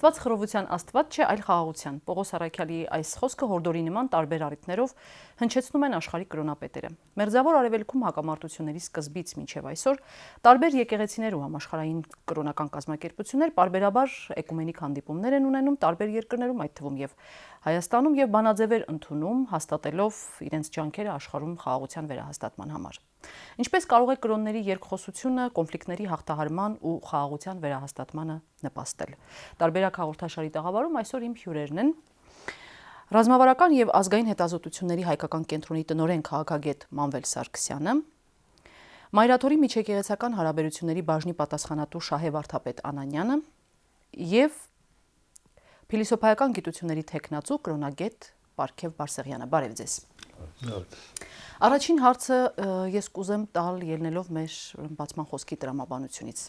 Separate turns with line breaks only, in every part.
Աստված խռովության Աստված չէ, այլ խաղաղության։ Պողոս Առաքյալի այս խոսքը հորդորի նման տարբեր առիթներով հնչեցնում են աշխարհի կրոնապետերը։ Մերձավոր Արևելքում հակամարտությունների սկզբից մինչև այսօր տարբեր եկեղեցիներ ու համաշխարհային կրոնական կազմակերպություններ պարբերաբար էկումենիկ հանդիպումներ են ունենում տարբեր երկրներում, այդ թվում եւ Հայաստանում, եւ բանաձևեր ընդունում, հաստատելով իրենց ջանքերը աշխարհում խաղաղության վերահաստատման համար։ Ինչպես կարող է կրոնների երկխոսությունը կոնֆլիկտների հաղթահարման ու խաղաղության վերահաստատմանը նպաստել։ Տարբերակ հաղորդաշարի տաղավարում այսօր իմ հյուրերն են ռազմավարական եւ ազգային հետազոտությունների հայկական կենտրոնի տնօրեն քաղաքագետ Մանվել Սարգսյանը, Մայրաթորի միջեկեղեցական հարաբերությունների բաժնի պատասխանատու Շահե Վարդապետ Անանյանը եւ փիլիսոփայական գիտությունների թեկնածու կրոնագետ Պարքև Բարսեղյանը։ Բարև ձեզ։ Առաջին հարցը ես կուզեմ տալ ելնելով մեր բացման խոսքի տրամաբանությունից։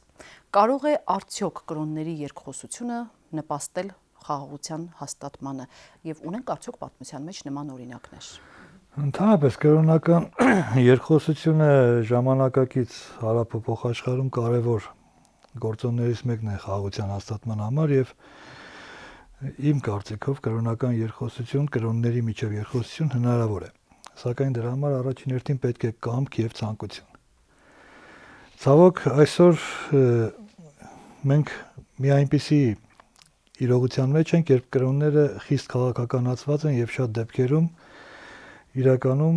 Կարող է արդյոք կրոնների երկխոսությունը նպաստել խաղաղության հաստատմանը եւ ունենք արդյոք պատմության մեջ նման օրինակներ։
Ընդհանրապես կրոնական երկխոսությունը ժամանակակից հարաբերփոխ աշխարհում կարևոր գործոններից մեկն է խաղաղության հաստատման համար եւ իմ կարծիքով կրոնական երկխոսություն, կրոնների միջև երկխոսություն հնարավոր է, սակայն դրա համար առաջին հերթին պետք է կամք եւ ցանկություն։ Ցավոք այսօր մենք մի այնպիսի իրողության մեջ ենք, երբ կրոնները խիստ քաղաքականացված են եւ շատ դեպքերում իրականում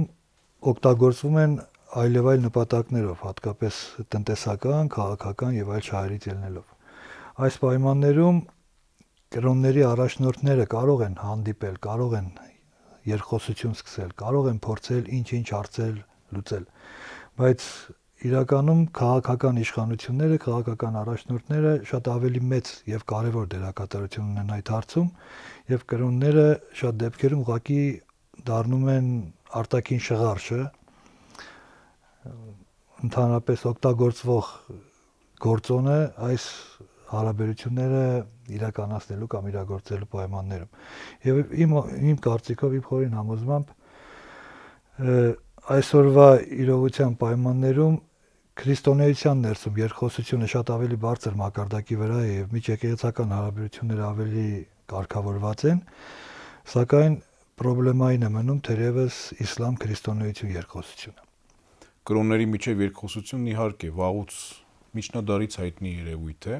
օգտագործվում են այլևայլ նպատակներով, հատկապես տնտեսական, քաղաքական եւ այլ շահերից ելնելով։ Այս պայմաններում կրոնների առաջնորդները կարող են հանդիպել, կարող են երկխոսություն սկսել, կարող են փորձել ինչ-ինչ հարցեր լուծել, բայց իրականում քաղաքական իշխանությունները, քաղաքական առաջնորդները շատ ավելի մեծ եւ կարեւոր դերակատարություն ունեն այդ հարցում եւ կրոնները շատ դեպքերում ուղղակի դառնում են արտաքին շղարշը, ընդհանրապես օգտագործվող գործոնը այս հարաբերությունները իրականացնելու կամ իրագործելու պայմաններում։ Եվ իմ կարծիքով, իմ խորին համոզմամբ այսօրվա իրողության պայմաններում քրիստոնեության ներսում երկխոսությունը շատ ավելի բարձր մակարդակի վրա է եւ միջեկեղեցական հարաբերությունները ավելի կարգավորված են, սակայն պրոբլեմային է մնում թերևս իսլամ քրիստոնեություն երկխոսությունը։
Կրոնների միջև երկխոսությունն իհարկե վաղուց միջնադարից հայտնի երևույթ է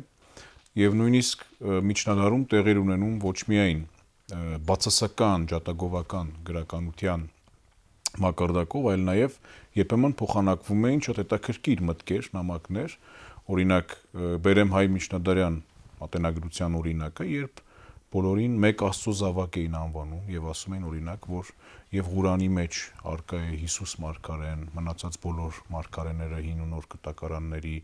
եւ նույնիսկ միջնադարում տեղեր ունենում ոչ միայն բացասական ջատագովական գրականության մակարդակով, այլ նաեւ երբեմն փոխանակվում էին շատ հետաքրքիր մտքեր, նամակներ, օրինակ բերեմ հայ միջնադարյան ատենագրության օրինակը, երբ բոլորին մեկ Աստծո զավակ էին անվանում եւ ասում էին օրինակ, որ եւ Ղուրանի մեջ արկա է Հիսուս մարգարեն, մնացած բոլոր մարգարեները հին ու նոր կտակարանների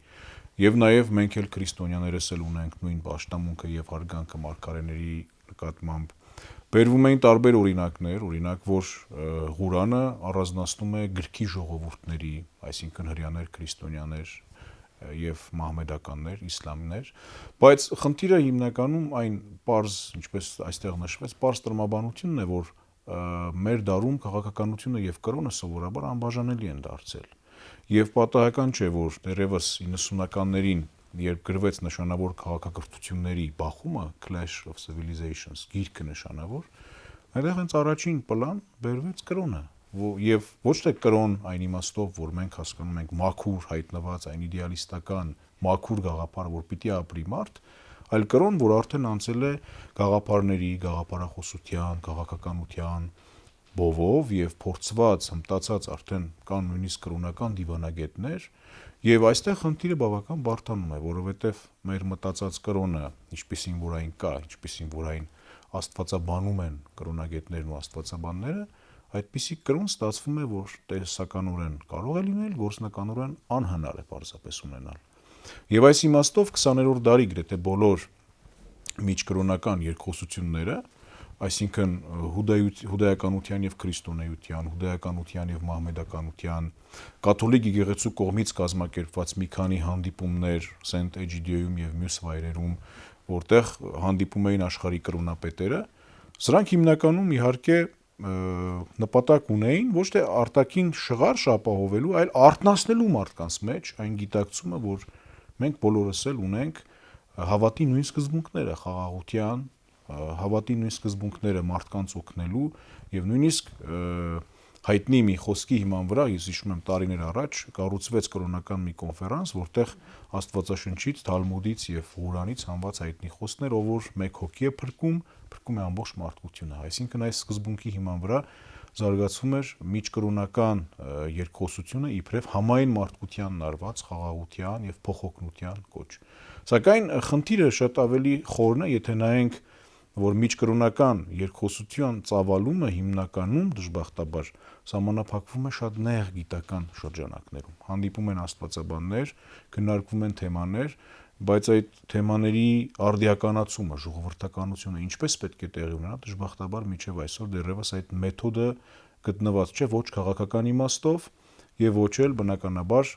եւ նաեւ մենք էլ քրիստոնյաներս էլ ունենք նույն պաշտամունքը եւ հարգանքը մարգարեների նկատմամբ։ Բերվում էին տարբեր օրինակներ, օրինակ, որ Ղուրանը առանձնացնում է գրքի ժողովուրդների, այսինքն հրեաներ, քրիստոնյաներ եւ մահմեդականներ, իսլամներ, բայց խնդիրը հիմնականում այն պարզ, ինչպես այստեղ նշվեց, պարզ տրամաբանությունն է, որ մեր դարում քաղաքականությունը եւ կրոնը սովորաբար անբաժանելի են դարձել։ Եվ պատահական չէ, որ դեռևս 90-ականներին, երբ գրվեց նշանավոր քաղաքակրթությունների բախումը, Clash of Civilizations, գիրքը նշանավոր, այդտեղ հենց առաջին պլան բերվեց կրոնը, եւ ոչ թե կրոն այն իմաստով, որ մենք հասկանում ենք մաքուր հայտնված այն իդեալիստական մաքուր գաղափար, որ պիտի ապրի մարդ, այլ կրոն, որ արդեն անցել է գաղափարների, գաղափարախոսության, քաղաքականության բովով եւ փորձված, հմտացած արդեն կան նույնիսկ կրոնական դիվանագետներ, եւ այստեղ խնդիրը բավական բարդանում է, որովհետեւ մեր մտածած կրոնը, ինչպեսին որ այն կա, ինչպեսին որ այն աստվածաբանում են կրոնագետներն ու աստվածաբանները, այդպիսի կրոն ստացվում է, որ տեսականորեն կարող է լինել, գործնականորեն անհնար է պարզապես ունենալ։ Եվ այս իմաստով 20-րդ դարի գրեթե բոլոր միջկրոնական երկխոսությունները, այսինքն հուդայականության եւ քրիստոնեության, հուդայականության եւ մահմեդականության, կաթոլիկ եկեղեցու կողմից կազմակերպված մի քանի հանդիպումներ Սենտ Էջիդիոյում եւ մյուս վայրերում, որտեղ հանդիպում էին աշխարհի կրոնապետերը, սրանք հիմնականում իհարկե նպատակ ունեին ոչ թե արտաքին շղարշ ապահովելու, այլ արտնասնելու մարդկանց մեջ այն գիտակցումը, որ մենք բոլորս էլ ունենք հավատի նույն սկզբունքները խաղաղության, հավատի նույն սկզբունքները մարդկանց օգնելու եւ նույնիսկ հայտնի մի խոսքի հիման վրա, ես հիշում եմ տարիներ առաջ կառուցվեց կրոնական մի կոնֆերանս, որտեղ Աստվածաշնչից, Թալմուդից եւ Ղուրանից հանված հայտնի խոսքներ, ով որ մեկ հոգի է փրկում է ամբողջ մարդկությունը։ Այսինքն այս սկզբունքի հիման վրա զարգացում էր միջկրոնական երկխոսությունը իբրև համայն մարդկությանն արված խաղաղության եւ փոխօգնության կոչ։ Սակայն խնդիրը շատ ավելի խորն է, եթե նայենք, որ միջկրոնական երկխոսության ծավալումը հիմնականում դժբախտաբար սահմանափակվում է շատ նեղ գիտական շրջանակներում։ Հանդիպում են աստվածաբաններ, քննարկվում են թեմաներ, բայց այդ թեմաների արդիականացումը, ժողովրդականությունը ինչպես պետք է տեղի ունենա, դժբախտաբար մինչև այսօր դեռևս այդ մեթոդը գտնված չէ ոչ քաղաքական իմաստով եւ ոչ էլ բնականաբար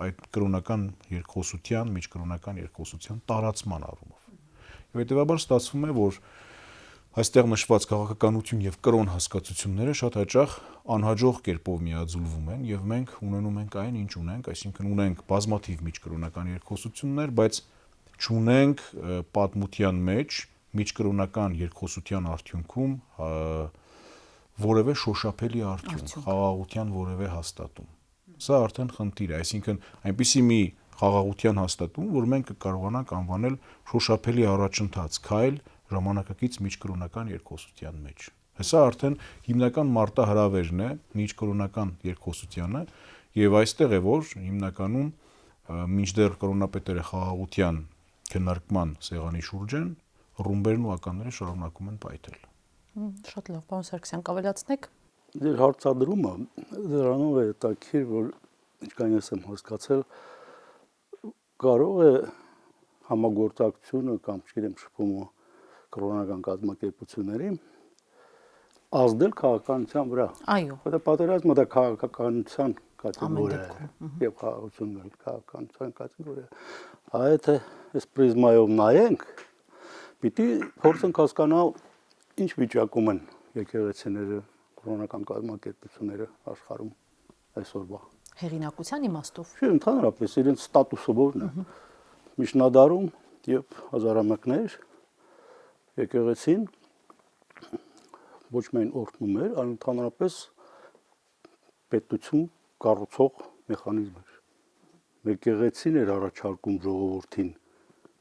այդ կրոնական երկխոսության, միջկրոնական երկխոսության տարածման առումով։ Եվ հետեւաբար ստացվում է, որ այստեղ նշված քաղաքականություն եւ կրոն հասկացությունները շատ հաճախ անհաջող կերպով միաձուլվում են եւ մենք ունենում ենք այն, ինչ ունենք, այսինքն ունենք բազմաթիվ միջկրոնական երկխոսություններ, բայց չունենք պատմության մեջ միջկրոնական երկխոսության արդյունքում որևէ շոշափելի արդյունք, խաղաղության որևէ հաստատում։ Սա արդեն խնդիր է, այսինքն այնպիսի մի խաղաղության հաստատում, որ մենք կարողանանք անվանել շոշափելի առաջընթաց, քայլ ժամանակակից միջկրոնական երկխոսության մեջ։ Հեսա արդեն հիմնական մարտահրավերն է միջկրոնական երկխոսությանը եւ այստեղ է, որ հիմնականում մինչդեռ կրոնապետերը խաղաղության քննարկման սեղանի շուրջ են, ռումբերն ու ականները շարունակում են պայթել։
Շատ լավ, պարոն Սարգսյան, կավելացնեք։
Ձեր հարցադրումը դրանով է հետաքրքիր, որ ինչքան ես եմ հասկացել, կարող է համագործակցությունը կամ չգիտեմ շփումը կրոնական կազմակերպությունների ազդել քաղաքականության վրա։
Այո։
Որտեղ պատերազմը դա քաղաքականության կատեգորիա է եւ խաղաղությունն քաղաքականության կատեգորիա։ Այդ այս պրիզմայով նայենք, պիտի փորձենք հասկանալ ինչ վիճակում են եկեղեցիները, կրոնական կազմակերպությունները աշխարհում այսօրվա։
Հեղինակության իմաստով։
Չէ, ընդհանրապես իրենց ստատուսը որն է։ Միջնադարում եւ հազարամյակներ եկեղեցին ոչ միայն օրհնում էր, այլ ընդհանրապես պետություն կառուցող մեխանիզմ էր։ Եկեղեցին էր առաջարկում ժողովրդին,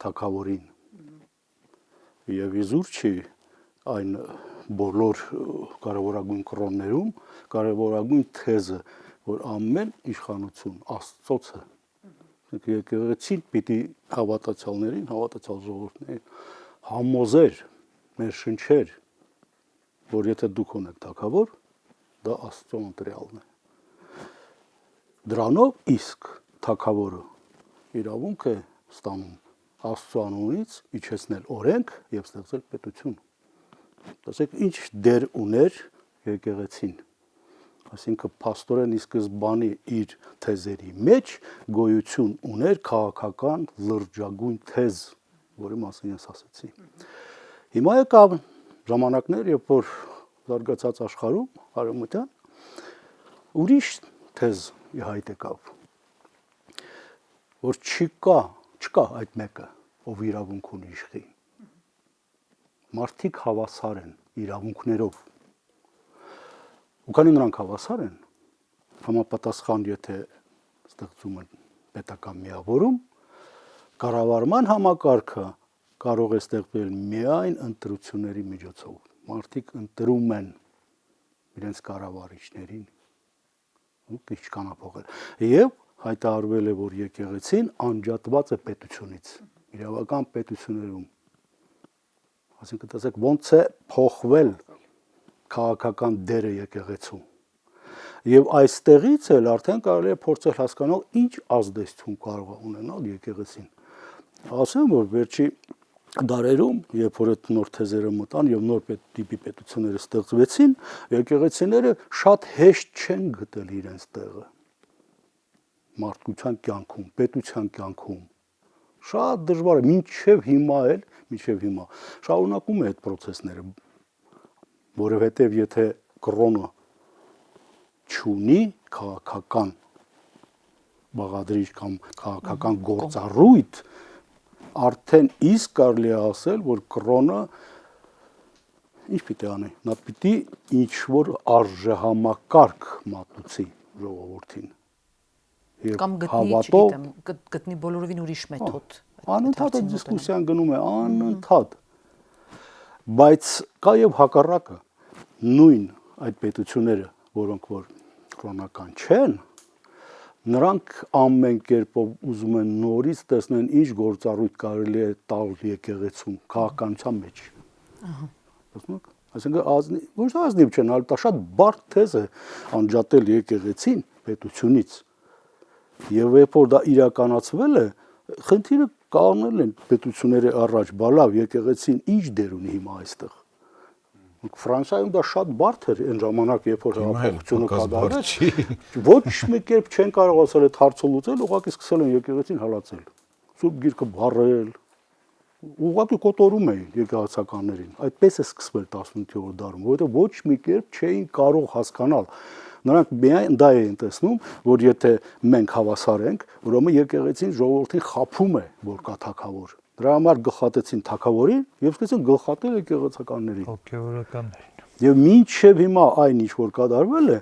թագավորին։ Եվ իզուր չի այն բոլոր կարևորագույն կրոններում կարևորագույն թեզը, որ ամեն իշխանություն Աստծոց է։ Եկեղեցին պիտի հավատացյալներին, հավատացյալ ժողովուրդներին համոզեր, մեր շնչեր, որ եթե դուք ունեք թագավոր, դա Աստծո ընտրյալն է։ Դրանով իսկ թագավորը իրավունք է ստանում Աստծո անունից իջեցնել օրենք եւ ստեղծել պետություն։ Տեսեք, ինչ դեր ուներ եկեղեցին։ Այսինքն փաստորեն ի սկզբանի իր թեզերի մեջ գոյություն ուներ քաղաքական լրջագույն թեզ, որի մասին ես ասացի։ Հիմա եկավ ժամանակներ, երբ որ զարգացած աշխարհում արևմտյան ուրիշ թեզ ի հայտ եկավ, որ չկա այդ մեկը, ով իրավունք ունի իշխի։ Մարդիկ հավասար են իրավունքներով։ Ու քանի նրանք հավասար են, համապատասխան եթե ստեղծում են պետական միավորում, կառավարման համակարգը կարող է ստեղծվել միայն ընտրությունների միջոցով։ Մարդիկ ընտրում են իրենց կառավարիչներին ու իշխանափոխել։ Եվ հայտարարվել է, որ եկեղեցին անջատված է պետությունից, իրավական պետություններում։ Այսինքն տեսեք ոնց է փոխվել քաղաքական դերը եկեղեցու։ Եվ այստեղից էլ արդեն կարելի է փորձել հասկանալ ինչ ազդեցություն կարող է ունենալ եկեղեցին։ Ասեմ, որ վերջի դարերում, երբ որ այդ նոր թեզերը մտան եւ նոր տիպի պետությունները ստեղծվեցին, եկեղեցիները շատ հեշտ չեն գտել իրենց տեղը մարդկության կյանքում, պետության կյանքում։ Շատ դժվար է, մինչև հիմա շարունակում է այդ process-ները, որովհետև եթե կրոնը չունի քաղաքական բաղադրիչ կամ քաղաքական գործառույթ, արդեն իսկ կարելի է ասել, որ կրոնը ինչ պիտի անի, նա պիտի ինչ որ արժեհամակարգ մատուցի ժողովրդին։
Կամ գտնի բոլորովին ուրիշ մեթոդ։
Անընդհատ այդ դիսկուսիան գնում է, անընդհատ։ Բայց կա եւ հակառակը, նույն այդ պետությունները, որոնք որ կրոնական չեն, նրանք ամեն կերպով ուզում են նորից տեսնեն ինչ գործառույթ կարելի է տալ եկեղեցում, քաղաքականության մեջ։ Տեսնեք, այսինքն ոչ թե ազնիվ չեն, այլ դա շատ բարդ թեզ է անջատել եկեղեցին պետությունից։ Եվ երբ որ դա իրականացվել է, խնդիրը կանել են պետությունների առաջ, բալավ եկեղեցին ինչ դեր ունի հիմա այստեղ։ Ֆրանսիայում դա շատ բարդ էր այն ժամանակ, երբ որ հեղափոխությունը կատարվեց, ոչ մի կերպ չեն կարողացել այդ հարցը լուծել, ուղղակի սկսել են եկեղեցին հալածել։ Սուրբ գիրքը վառել, ուղղակի կոտորում էին եկեղեցականներին։ Այդպես է սկսվել 18-րդ դարում, որովհետև ոչ մի կերպ չէին կարող հասկանալ։ Նրանք միայն դա էին տեսնում, որ եթե մենք հավասար ենք, ուրեմն եկեղեցին ժողովրդին խափում է, որ կա թագավոր։ Դրա համար գլխատեցին թագավորին եւ սկսեցին գլխատել եկեղեցականներին։
Հոգեվորականներին։
Եվ մինչև հիմա այն ինչ որ կատարվել է,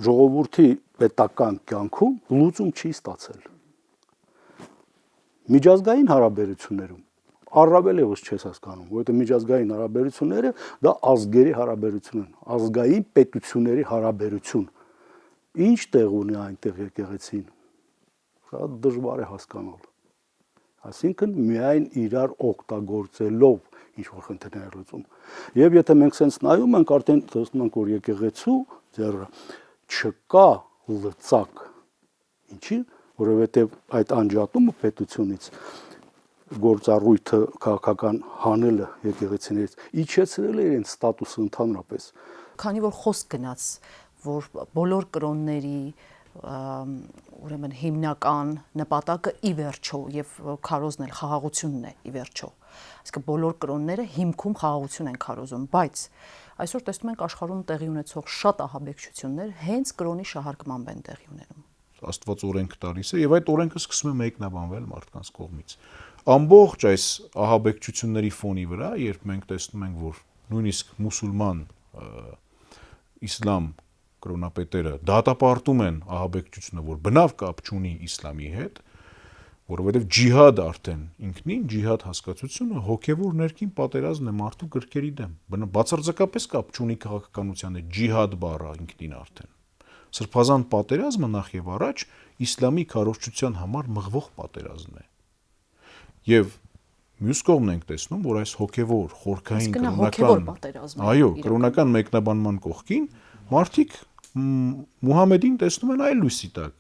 ժողովրդի պետական կյանքում լուծում չի ստացել։ Միջազգային հարաբերություններում առավել եւս չես հասկանում, որովհետեւ միջազգային հարաբերությունները դա ազգերի հարաբերություն են, ազգային պետությունների հարաբերություն։ Ինչ տեղ ունի այնտեղ եկեղեցին։ Շատ դժվար է հասկանալ։ Այսինքն միայն իրար օգտագործելով ինչ որ խնդիրներ լուծում։ Եվ եթե մենք sense նայում ենք, արդեն տեսնում ենք, որ եկեղեցու ձեռը չկա լծակ։ Ինչի՞, որովհետեւ այդ անջատումը պետությունից գործառույթը քաղաքական հանելը եկեղեցիներից իջեցրել է իրենց ստատուսը ընդհանրապես։
Քանի որ խոսք գնաց, որ բոլոր կրոնների ուրեմն հիմնական նպատակը ի վերջո եւ քարոզն էլ խաղաղությունն է ի վերջո։ Այսինքն բոլոր կրոնները հիմքում խաղաղություն են քարոզում, բայց այսօր տեսնում ենք աշխարհում տեղի ունեցող շատ ահաբեկչություններ հենց կրոնի շահարկմամբ են տեղի ունենում։
Աստված օրենք տալիս է եւ այդ օրենքը սկսում է մեկնաբանվել մարդկանց կողմից։ Ամբողջ այս ահաբեկչությունների ֆոնի վրա, երբ մենք տեսնում ենք, որ նույնիսկ մուսուլման իսլամ կրոնապետերը դատապարտում են ահաբեկչությունը, որ բնավ կապ չունի իսլամի հետ, որովհետև ջիհադը արդեն ինքնին ջիհադ հասկացությունը հոգևոր ներքին պատերազմն է մարդու գրքերի դեմ։ Բացարձակապես կապ չունի քաղաքականության հետ, ջիհադ բառը ինքնին արդեն։ Սրբազան պատերազմը նախ եւ առաջ իսլամի քարոզչության համար մղվող պատերազմն է։ Եվ մյուս կողմն ենք տեսնում, որ այս հոգևոր, խորքային կրոնական մեկնաբանման կողքին մարդիկ Մուհամեդին տեսնում են այլ լույսի տակ,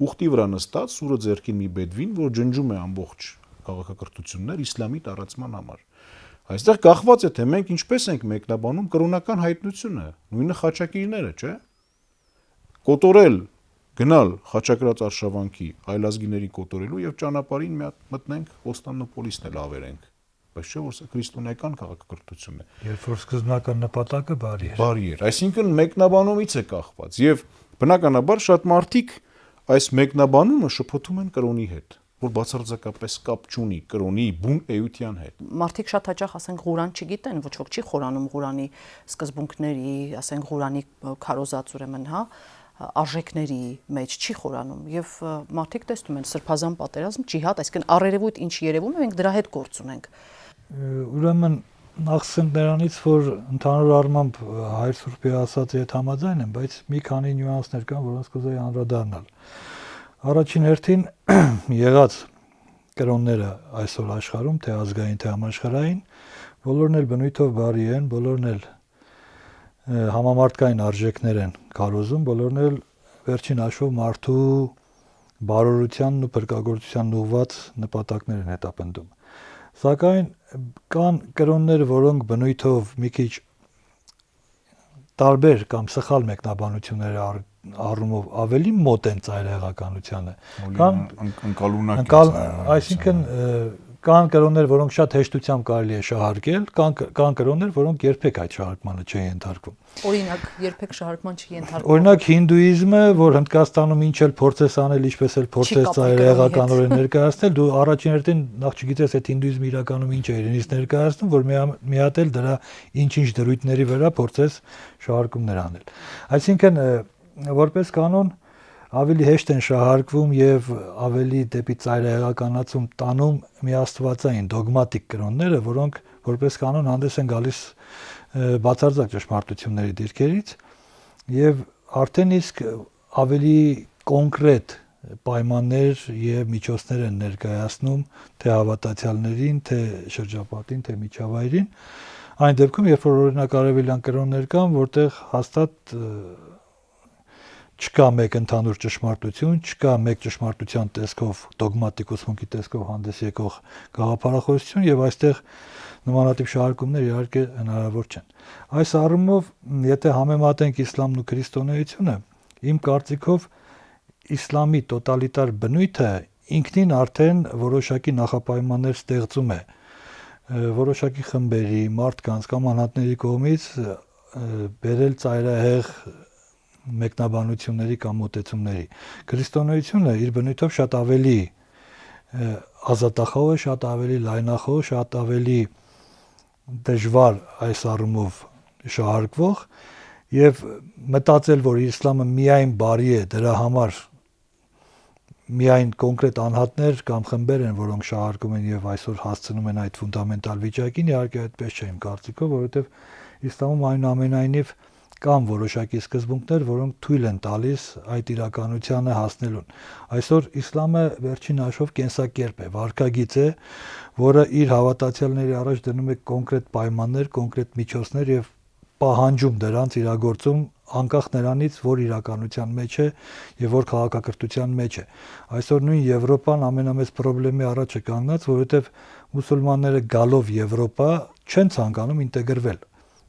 ուխտի վրա նստած, սուրը ձեռքին մի բեդվին, որ ջնջում է ամբողջ քաղաքակրթություններ իսլամի տարածման համար։ Այստեղ կախված է, թե մենք ինչպես ենք մեկնաբանում կրոնական հայտնությունը, նույնը խաչակիրները, չէ՞։ Կոտորել, գնալ խաչակրած արշավանքի այլազգիների կոտորելու եւ ճանապարհին մի հատ մտնենք Կոստանդնուպոլիսն էլ ավերենք, բայց չէ՞ որ քրիստոնեական քաղաքակրթությունն է։
Երբ որ սկզբնական նպատակը բարի էր։
Բարի էր, այսինքն մեկնաբանումից է կախված եւ բնականաբար շատ մարդիկ այս մեկնաբանումը շփոթում են կրոնի հետ, որ բացարձակապես կապ չունի կրոնի բուն էության հետ։
Մարդիկ շատ հաճախ ասենք Ղուրան չգիտեն, ոչ ոք չի խորանում Ղուրանի սկզբունքների, ասենք Ղուրանի քարոզած ուրեմն, հա, արժեքների մեջ չի խորանում եւ մարդիկ տեսնում են սրբազան պատերազմ, ջիհադ, այսինքն առերևույթ ինչ երևում է, մենք դրա հետ գործ ունենք։
Ուրեմն նախսենք նրանից, որ ընդհանուր առմամբ հայր սուրբի ասածի հետ համաձայն եմ, բայց մի քանի նյուանսներ կան, որոնց կուզեի անդրադառնալ։ Առաջին հերթին եղած կրոնները այսօր աշխարհում, թե ազգային, թե համաշխարհային, բոլորն էլ բնույթով բարի են, բոլորն էլ համամարտկային արժեքներ են քարոզում, բոլորն էլ վերջին հաշվով մարդու բարօրությանն ու փրկagorցությանն ուղղված նպատակներ են հետապնդում։ Սակայն կան կրոններ, որոնք բնույթով մի քիչ տարբեր կամ սխալ մեկնաբանությունների առումով ավելի մոտ են ծայրահեղականությանը։ Կան
ընկալունակ,
այսինքն կան կրոններ, որոնք շատ հեշտությամբ կարելի է շահարկել, կան կրոններ, որոնք երբեք այդ շահարկմանը չեն ենթարկվում։
Օրինակ, երբեք շահարկման չի ենթարկվում։
Օրինակ հինդուիզմը, որ Հնդկաստանում ինչ էլ փորձես անել, ինչպես էլ փորձես ծայրահեղականորեն ներկայացնել, դու առաջին հերթին նախ չգիտես այդ հինդուիզմը իրականում ինչ է իրենից ներկայացնում, որ մի հատ էլ դրա ինչ-ինչ դրույթների վրա փորձես շահարկումներ անել։ Այսինքն, որպես կանոն ավելի հեշտ են շահարկվում եւ ավելի դեպի ծայրահեղականացում տանում միաստվածային դոգմատիկ կրոնները, որոնք որպես կանոն հանդես են գալիս բացարձակ ճշմարտությունների դիրքերից եւ արդեն իսկ ավելի կոնկրետ պայմաններ եւ միջոցներ են ներկայացնում թե հավատացյալներին, թե շրջապատին, թե միջավայրին, այն դեպքում, երբ որ օրինակ արևելյան կրոններ կան, որտեղ հաստատ չկա մեկ ընդհանուր ճշմարտություն, չկա մեկ ճշմարտության տեսքով, դոգմատիկ ուսմունքի տեսքով հանդես եկող գաղափարախոսություն եւ այստեղ նմանատիպ շահարկումներ իհարկե հնարավոր չեն։ Այս առումով, եթե համեմատենք իսլամն ու քրիստոնեությունը, իմ կարծիքով իսլամի տոտալիտար բնույթը ինքնին արդեն որոշակի նախապայմաններ ստեղծում է որոշակի խմբերի, մարդկանց կամ անհատների կողմից բերել ծայրահեղ մեկնաբանությունների կամ մոտեցումների։ Քրիստոնեությունը իր բնույթով շատ ավելի ազատախոհ է, շատ ավելի լայնախոհ, շատ ավելի դժվար այս առումով շահարկվող եւ մտածել, որ իսլամը միայն բարի է, դրա համար միայն կոնկրետ անհատներ կամ խմբեր են, որոնք շահարկում են եւ այսօր հասցնում են այդ ֆունդամենտալ վիճակին, իհարկե այդպես չէ իմ կարծիքով, որովհետեւ իսլամում այնուամենայնիվ կան որոշակի սկզբունքներ, որոնք թույլ են տալիս այդ իրականությանը հասնելուն։ Այսօր իսլամը վերջին հաշվով կենսակերպ է, վարքագիծ է, որը իր հավատացյալների առաջ դնում է կոնկրետ պայմաններ, կոնկրետ միջոցներ եւ պահանջում դրանց իրագործում անկախ նրանից, որ իրականության մեջ է եւ որ քաղաքակրթության մեջ է։ Այսօր նույն Եվրոպան ամենամեծ խնդրի առաջ է կանգնած, որովհետեւ մուսուլմանները գալով Եվրոպա չեն ցանկանում ինտեգրվել։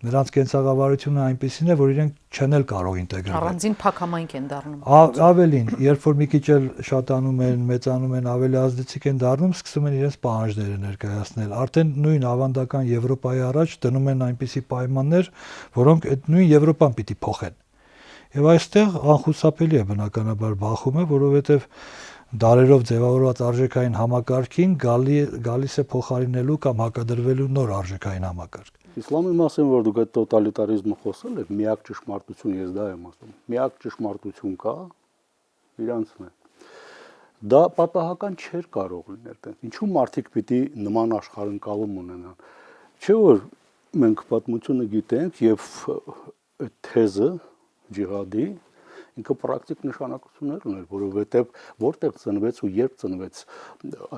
Նրանց կենսաղավարությունը այնպեսին է, որ իրենք չեն էլ կարող ինտեգրվել։
Առանձին փակամայնք են դառնում։
Ավելին, երբ որ մի քիչ էլ շատանում են, մեծանում են, ավելի ազդեցիկ են դառնում, սկսում են իրենց պահանջները ներկայացնել։ Արդեն նույն ավանդական Եվրոպայի առաջ դնում են այնպիսի պայմաններ, որոնք այդ նույն Եվրոպան պիտի փոխեն։ Եվ այստեղ անխուսափելի է բնականաբար բախումը, որովհետև դարերով ձևավորված արժեքային համակարգին գալիս է փոխարինելու կամ հակադրվելու նոր արժեքային համակարգ։
Իսլամի մասին, որ դուք այդ տոտալիտարիզմը խոսել եք, միակ ճշմարտություն, ես դա եմ ասում, միակ ճշմարտություն կա, իրանցն է։ Դա պատահական չէր կարող լինել տենց։ Ինչու մարդիկ պիտի նման աշխարհընկալում ունենան։ Չէ՞ որ մենք պատմությունը գիտենք եւ այդ թեզը ջիհադի ինքը պրակտիկ նշանակություններ ուներ, որովհետեւ որտեղ ծնվեց ու երբ ծնվեց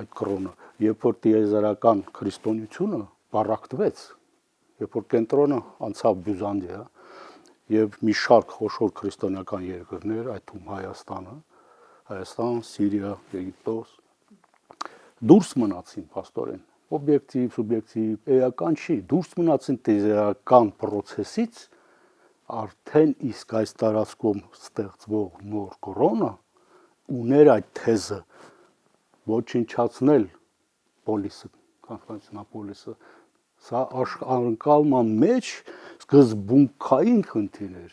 այդ կրոնը, երբ որ տիեզերական քրիստոնեությունը բարակտվեց, երբ որ կենտրոնը անցավ Բյուզանդիա եւ մի շարք խոշոր քրիստոնեական երկրներ, այդ թվում Հայաստան, Սիրիա, Եգիպտոս դուրս մնացին փաստորեն, օբյեկտիվ, սուբյեկտիվ, էական չի, դուրս մնացին տիեզերական process-ից, արդեն իսկ այս տարածքում ստեղծվող նոր կորոնա ուներ այդ թեզը ոչնչացնել պոլիսը, Կոնստանտինոպոլիսը, սա աշխարհընկալման մեջ սկզբունքային խնդիր էր,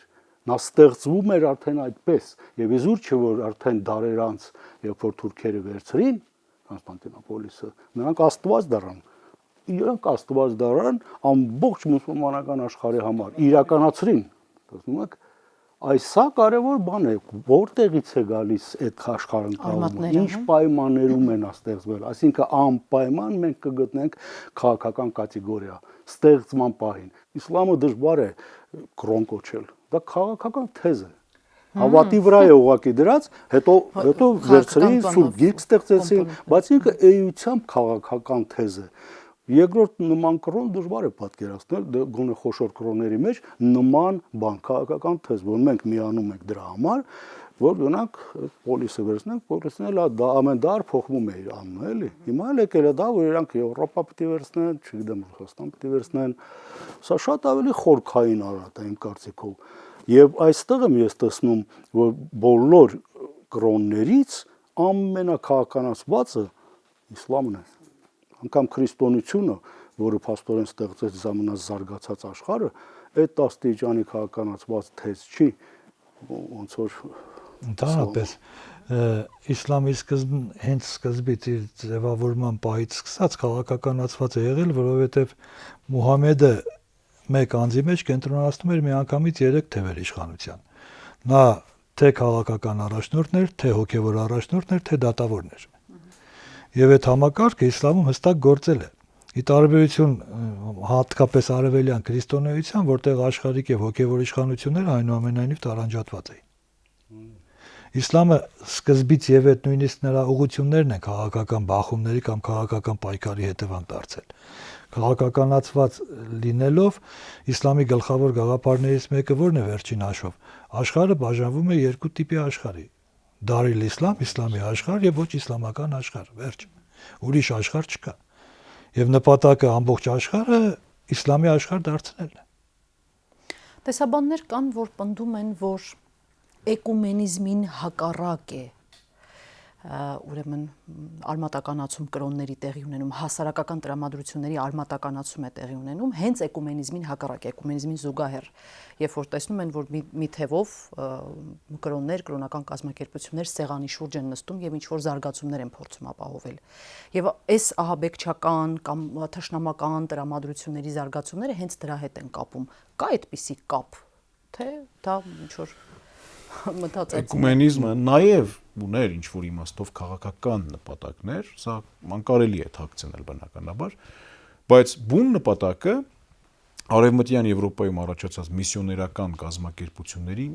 նա ստեղծվում էր արդեն այդպես, եւ իզուր չէ որ արդեն դարեր անց, երբ որ թուրքերը վերցրին Կոնստանտինոպոլիսը, նրանք աստված դառան ամբողջ մուսուլմանական աշխարհի համար, իրականացրին, տեսնում եք, Այսա կարևոր բան է, որտեղից է գալիս այդ աշխարհընկալումը, ինչ պայմաններում են ստեղծվել, այսինքն անպայման մենք կգտնենք քաղաքական կատեգորիա, ստեղծման պահին։ Իսլամը դժվար է կրոն կոչել, դա քաղաքական թեզ է։ Հավատի վրա է ուղղակի դրած, հետո վերցրին սուրբ գիրք ստեղծեցին, բայց ինքը էությամբ քաղաքական թեզ է։ Երկրորդ նման կրոն դժվար է պատկերացնել, գոնե խոշոր կրոնների մեջ նման բան, քաղաքական թեզ, որ մենք միանում ենք դրա համար, որ գնանք պոլիսը վերցնենք, պոլիսն էլ դա ամեն դար փոխվում է իր անունը, էլի։ Հիմա էլ եկել է դա, որ իրանք Եվրոպա պիտի վերցնեն, չգիտեմ, Ռուսաստան պիտի վերցնեն։ Սա շատ ավելի խորքային արատ է իմ կարծիքով։ Եվ այստեղ եմ ես տեսնում, որ բոլոր կրոններից ամենակաղաքականացվածը իսլամն է։ անգամ քրիստոնեությունը, որը փաստորեն ստեղծեց ժամանակ զարգացած աշխարհը, այդ աստիճանի քաղաքականացված թեզ չի, ոնց որ
Ընդհանրապես իսլամի հենց սկզբից իր ձևավորման պահից սկսած քաղաքականացված է եղել, որովհետև Մուհամեդը մեկ անձի մեջ կենտրոնացնում էր միանգամից 3 թևեր իշխանության։ Նա թե քաղաքական առաջնորդն էր, թե հոգևոր առաջնորդն էր, թե դատավորն էր։ Եվ այդ համակարգը իսլամում հստակ գործել է։ Ի տարբերություն հատկապես արևելյան քրիստոնեության, որտեղ աշխարհիկ եւ հոգևոր իշխանությունները այնուամենայնիվ տարանջատված էին։ Իսլամը սկզբից եւ այդ նույնիսկ նրա ուղղություններն են քաղաքական բախումների կամ քաղաքական պայքարի հետևանք դարձել։ Քաղաքականացված լինելով իսլամի գլխավոր գաղափարներից մեկը որն է վերջին հաշվով։ Աշխարհը բաժանվում է 2 տիպի աշխարհի՝ Դարիլ Իսլամ, իսլամի աշխարհ եւ ոչ իսլամական աշխարհ, վերջ։ Ուրիշ աշխարհ չկա։ Եվ նպատակը ամբողջ աշխարհը իսլամի աշխարհ դարձնելն է։
Տեսաբաններ կան, որ պնդում են, որ էկումենիզմին հակառակ է ուրեմն արմատականացում կրոնների տեղի ունենում, հասարակական տրամադրությունների արմատականացում է տեղի ունենում, հենց էկումենիզմին հակառակ է, էկումենիզմին զուգահեռ, երբ որ տեսնում են, որ մի թևով կրոններ, կրոնական կազմակերպություններ սեղանի շուրջ են նստում եւ ինչ-որ զարգացումներ են փորձում ապահովել։ Եվ այս ահաբեկչական կամ թշնամական տրամադրությունների զարգացումները հենց դրա հետ են կապում։ Կա այդպիսի կապ, թե դա ինչ-որ մտածած
Էկումենիզմը նաև ուներ ինչ-որ իմաստով քաղաքական նպատակներ, սա անկարելի է թաքցնել բնականաբար, բայց բուն նպատակը Արևմտյան Եվրոպայում առաջացած միսիոներական կազմակերպությունների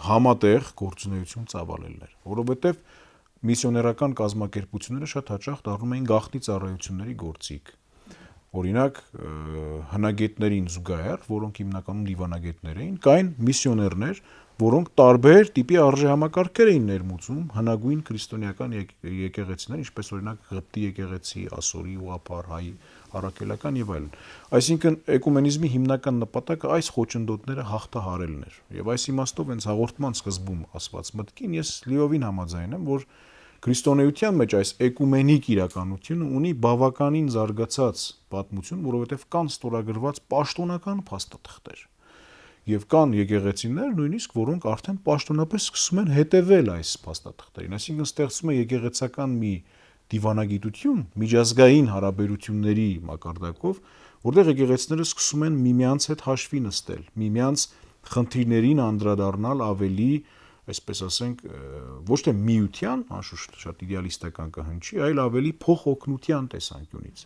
համատեղ գործունեություն ծավալելն էր, որովհետև միսիոներական կազմակերպությունները շատ հաճախ դառնում էին գաղտնի ծառայությունների գործիք։ Օրինակ, հնագետներին զուգահեռ, որոնք հիմնականում դիվանագետներ էին, կային միսիոներներ, որոնք տարբեր տիպի արժեհամակարգեր էին ներմուծում հնագույն քրիստոնեական եկեղեցիներ, ինչպես օրինակ Ղպտի եկեղեցի, Ասորի, Ուղափառ, հայ, առաքելական եւ այլն։ Այսինքն էկումենիզմի հիմնական նպատակը այս խոչընդոտները հաղթահարելն էր։ Եվ այս իմաստով հենց հաղորդման սկզբում ասված մտքին ես լիովին համաձայն եմ, որ քրիստոնեության մեջ այս էկումենիկ իրականությունը ունի բավականին զարգացած պատմություն, որովհետև կան ստորագրված պաշտոնական փաստաթղթեր։ Եվ կան եկեղեցիներ նույնիսկ, որոնք արդեն պաշտոնապես սկսում են հետևել այս փաստաթղթերին, այսինքն ստեղծում է եկեղեցական մի դիվանագիտություն միջազգային հարաբերությունների մակարդակով, որտեղ եկեղեցիները սկսում են միմյանց հետ հաշվի նստել, միմյանց խնդիրներին անդրադառնալ ավելի, այսպես ասենք, ոչ թե միության, անշուշտ շատ իդեալիստական կհնչի, այլ ավելի փոխօգնության տեսանկյունից։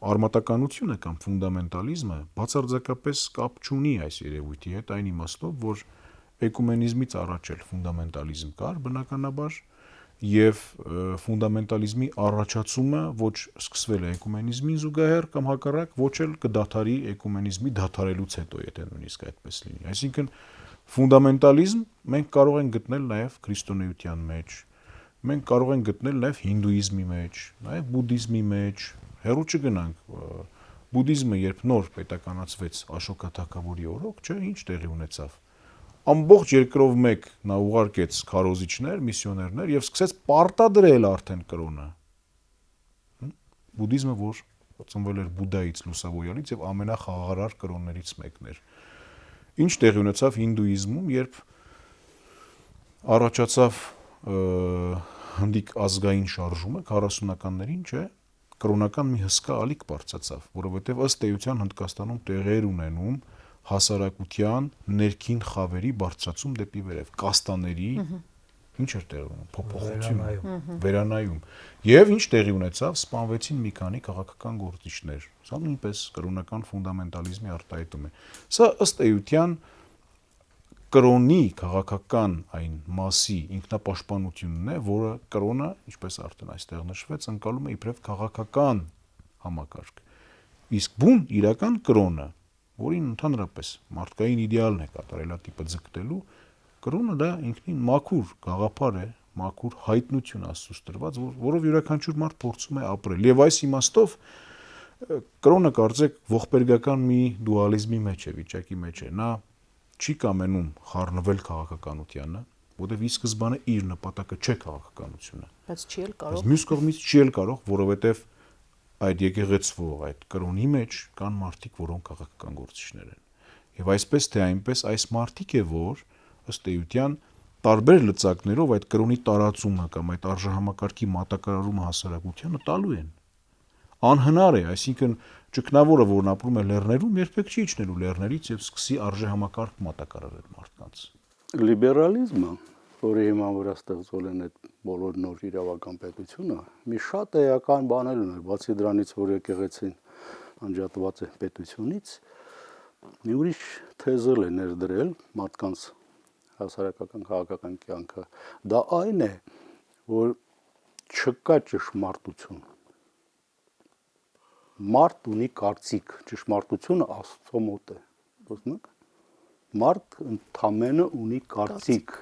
Արմատականությունը կամ ֆունդամենտալիզմը բացարձակապես կապ չունի այս երևույթի հետ, այն իմաստով, որ էկումենիզմից առաջ էլ ֆունդամենտալիզմ կար բնականաբար, եւ ֆունդամենտալիզմի առաջացումը ոչ սկսվել է էկումենիզմին զուգահեռ կամ հակառակ, ոչ էլ կդադարի էկումենիզմի դադարելուց հետո, եթե նույնիսկ այդպես լինի։ Այսինքն ֆունդամենտալիզմ մենք կարող ենք գտնել նաեւ քրիստոնեության մեջ, մենք կարող ենք գտնել նաեւ հինդուիզմի մեջ, նաեւ բուդդիզմի մեջ, հեռու չգնանք, բուդդիզմը երբ նոր պետականացվեց Աշոկա թագավորի օրոք, չէ, ինչ տեղի ունեցավ։ Ամբողջ երկրով մեկ նա ուղարկեց քարոզիչներ, միսիոներներ եւ սկսեց պարտադրել արդեն կրոնը։ Բուդդիզմը, որ ծնվել էր Բուդդայից, լուսավորյալից եւ ամենախաղաղարար կրոններից մեկն էր։ Ինչ տեղի ունեցավ հինդուիզմում, երբ առաջացավ հնդիկ ազգային շարժումը 40-ականներին, չէ, կրոնական մի հսկա ալիք բարձրացավ, որովհետև ըստ էության Հնդկաստանում տեղեր ունենում հասարակության ներքին խավերի բարձրացում դեպի վերև, կաստաների, ինչ էր տեղի ունենում, փոփոխություն, վերանայում։ Եվ ինչ տեղի ունեցավ, սպանվեցին մի քանի քաղաքական գործիչներ։ Սա նույնպես կրոնական ֆունդամենտալիզմի արտահայտում է։ Սա ըստ էության կրոնի քաղաքական այն մասի ինքնապաշտպանությունն է, որը կրոնը, ինչպես արդեն այստեղ նշվեց, ընկալում է իբրև քաղաքական համակարգ։ Իսկ բուն իրական կրոնը, որին ընդհանրապես մարդկային իդեալն է կատարելատիպը ձգտելու, կրոնը դա ինքնին մաքուր գաղափար է, մաքուր հայտնություն Աստծուց տրված, որով յուրաքանչյուր մարդ փորձում է ապրել։ Եվ այս իմաստով կրոնը կարծեք ողբերգական մի դուալիզմի մեջ է, վիճակի մեջ է։ Նա չի կամենում խառնվել քաղաքականությանը, որովհետև ի սկզբանե իր նպատակը չէ քաղաքականությունը։
Բայց չի էլ կարող։
Մյուս կողմից չի էլ կարող, որովհետև այդ եկեղեցվող այդ կրոնի մեջ կան մարդիկ, որոնք քաղաքական գործիչներ են։ Եվ այսպես թե այնպես այս մարդիկ է, որ ըստ էության տարբեր լծակներով այդ կրոնի տարածումը կամ այդ արժեհամակարգի մատակարարումը հասարակությանը տալու են։ Անհնար է, այսինքն ճգնավորը, որն ապրում է լեռներում, երբեք չի իջնելու լեռներից եւ սկսի արժեհամակարգ մատակարարել մարդկանց։
Լիբերալիզմը, որի հիման վրա ստեղծվել են այդ բոլոր նոր իրավական պետությունը, մի շատ էական բաներ ուներ, բացի դրանից, որ եկեղեցին անջատված է պետությունից, մի ուրիշ թեզել է ներդրել մարդկանց հասարակական քաղաքական կյանքը։ Դա այն է, որ չկա ճշմարտություն։ Մարդ ունի կարծիք, ճշմարտությունը Աստծո մոտ է։ Տեսնում եք։ Մարդ ընդամենը ունի կարծիք։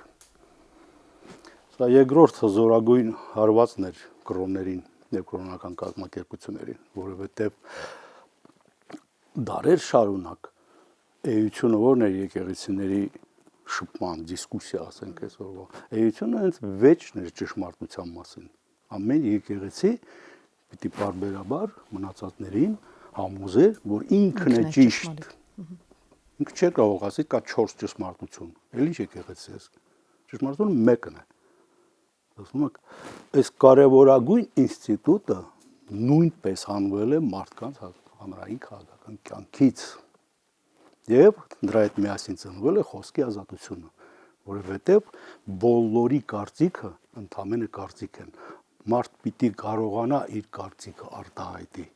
Սա երկրորդ զորագույն հարվածն էր կրոններին եւ կրոնական կազմակերպություններին, որովհետեւ դարեր շարունակ էությունը որն է եկեղեցիների շփման դիսկուսիա, ասենք այսօրվա։ Էությունը հենց վեճն էր ճշմարտության մասին։ Ամեն եկեղեցի պիտի բարբերաբար մնացածներին համոզեր, որ ինքն է ճիշտ։ Ինքը չէ կարող ասի կա 4 ճշմարտություն։ Էլի եկեղեցի է։ Ճշմարտությունը մեկն է։ Ասում եք, այս կարևորագույն ինստիտուտը նույնպես հանվել է մարդկանց հանրային քաղաքական կյանքից։ Եվ դրա հետ միասին ծնվել է խոսքի ազատությունը, որովհետև բոլորի կարծիքը ընդամենը կարծիք են։ Մարդ պիտի կարողանա իր կարծիքը արտահայտի։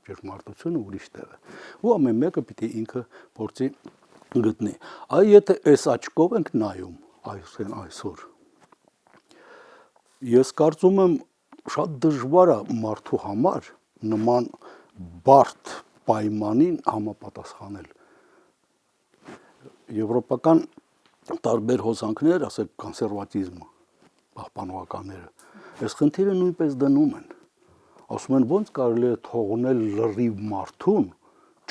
Ճշմարտությունը ուրիշ տեղ է։ Ու ամեն մեկը պիտի ինքը փորձի գտնի։ Այ եթե այս աչքով ենք նայում այսօր, ես կարծում եմ շատ դժվար է մարդու համար նման բարդ պայմանին համապատասխանել։ Եվրոպական տարբեր հոսանքներ, ասեք կոնսերվատիզմը, պահպանողականները, այս խնդիրը նույնպես դնում են։ Ասում են ոնց կարելի է թողնել լրիվ մարդուն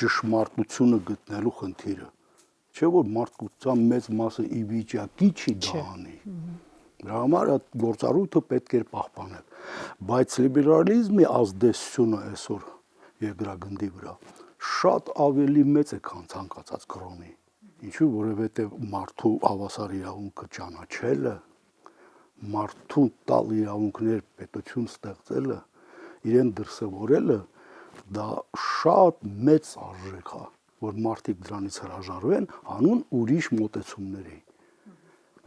ճշմարտությունը գտնելու խնդիրը։ Չէ՞ որ մարդկության մեծ մասը ի վիճակի չի դա անի։ Դրա համար այդ գործառույթը պետք է պահպանել։ Բայց լիբերալիզմի ազդեցությունը այսօր երկրագնդի վրա շատ ավելի մեծ է, քան ցանկացած կրոնի։ Ինչու՞, որովհետև մարդու հավասար իրավունքը ճանաչելը, մարդու տալ իրավունքներ պետություն ստեղծելը, իրեն դրսևորելը, դա շատ մեծ արժեք է, որ մարդիկ դրանից հրաժարվեն անուն ուրիշ մոտեցումների։